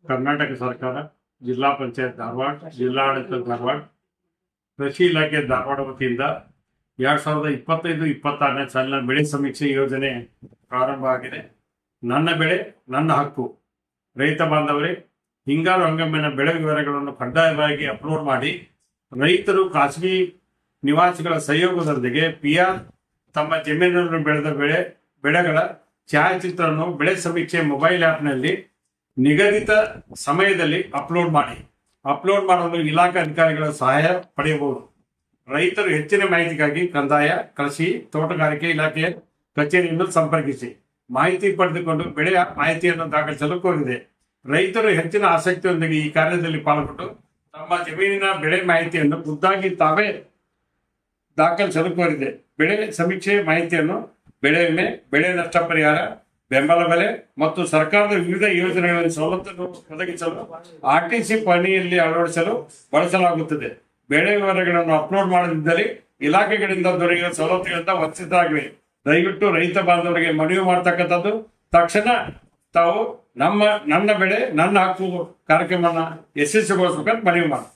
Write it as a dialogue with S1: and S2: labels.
S1: ಕರ್ನಾಟಕ ಸರ್ಕಾರ, ಜಿಲ್ಲಾ ಪಂಚಾಯತ್ ಧಾರವಾಡ, ಜಿಲ್ಲಾಡಳಿತ ಧಾರವಾಡ, ಕೃಷಿ ಇಲಾಖೆ ಧಾರವಾಡ ವತಿಯಿಂದ 2025-26ನೇ ಸಾಲಿನ ಬೆಳೆ ಸಮೀಕ್ಷೆ ಯೋಜನೆ ಪ್ರಾರಂಭ ಆಗಿದೆ. ನನ್ನ ಬೆಳೆ ನನ್ನ ಹಕ್ಕು. ರೈತ ಬಾಂಧವರೇ, ಹಿಂಗಾರು ಹಂಗಾಮಿನ ಬೆಳೆ ವಿವರಗಳನ್ನು ಕಡ್ಡಾಯವಾಗಿ ಅಪ್ಲೋಡ್ ಮಾಡಿ ರೈತರು ಖಾಸಗಿ ನಿವಾಸಿಗಳ ಸಹಯೋಗದೊಂದಿಗೆ PR ತಮ್ಮ ಜಮೀನನ್ನು ಬೆಳೆದ ಬೆಳೆಗಳ ಛಾಯಾಚಿತ್ರವನ್ನು ಬೆಳೆ ಸಮೀಕ್ಷೆ ಮೊಬೈಲ್ ಆ್ಯಪ್ನಲ್ಲಿ ನಿಗದಿತ ಸಮಯದಲ್ಲಿ ಅಪ್ಲೋಡ್ ಮಾಡಲು ಇಲಾಖಾ ಅಧಿಕಾರಿಗಳ ಸಹಾಯ ಪಡೆಯಬಹುದು. ರೈತರು ಹೆಚ್ಚಿನ ಮಾಹಿತಿಗಾಗಿ ಕಂದಾಯ, ಕೃಷಿ, ತೋಟಗಾರಿಕೆ ಇಲಾಖೆಯ ಕಚೇರಿಯನ್ನು ಸಂಪರ್ಕಿಸಿ ಮಾಹಿತಿ ಪಡೆದುಕೊಂಡು ಬೆಳೆಯ ಮಾಹಿತಿಯನ್ನು ದಾಖಲಿಸಲು ಕೋರಿದೆ. ರೈತರು ಹೆಚ್ಚಿನ ಆಸಕ್ತಿಯೊಂದಿಗೆ ಈ ಕಾರ್ಯದಲ್ಲಿ ಪಾಲ್ಗೊಂಡು ತಮ್ಮ ಜಮೀನಿನ ಬೆಳೆ ಮಾಹಿತಿಯನ್ನು ಖುದ್ದಾಗಿ ತಾವೇ ದಾಖಲಿಸಲು ಕೋರಿದೆ. ಬೆಳೆ ಸಮೀಕ್ಷೆ ಮಾಹಿತಿಯನ್ನು ಬೆಳೆ ವಿಮೆ, ಬೆಳೆ ನಷ್ಟ ಪರಿಹಾರ, ಬೆಂಬಲ ಬೆಲೆ ಮತ್ತು ಸರ್ಕಾರದ ವಿವಿಧ ಯೋಜನೆಗಳ ಸವಲತ್ತನ್ನು ಒದಗಿಸಲು RTC ಪಹಣಿಯಲ್ಲಿ ಅಳವಡಿಸಲು ಬಳಸಲಾಗುತ್ತದೆ. ಬೆಳೆ ವಿವರಗಳನ್ನು ಅಪ್ಲೋಡ್ ಮಾಡದಿದ್ದಲ್ಲಿ ಇಲಾಖೆಗಳಿಂದ ದೊರೆಯುವ ಸವಲತ್ತುಗಳಿಂದ ವಂಚಿತರಾಗಿವೆ. ದಯವಿಟ್ಟು ರೈತ ಬಾಂಧವರಿಗೆ ಮನವಿ ಮಾಡ್ತಕ್ಕಂಥದ್ದು, ತಕ್ಷಣ ತಾವು ನನ್ನ ಬೆಳೆ ನನ್ನ ಹಕ್ಕು ಕಾರ್ಯಕ್ರಮನ ಯಶಸ್ವಿಗೊಳಿಸಬೇಕಂತ ಮನವಿ ಮಾಡಿ.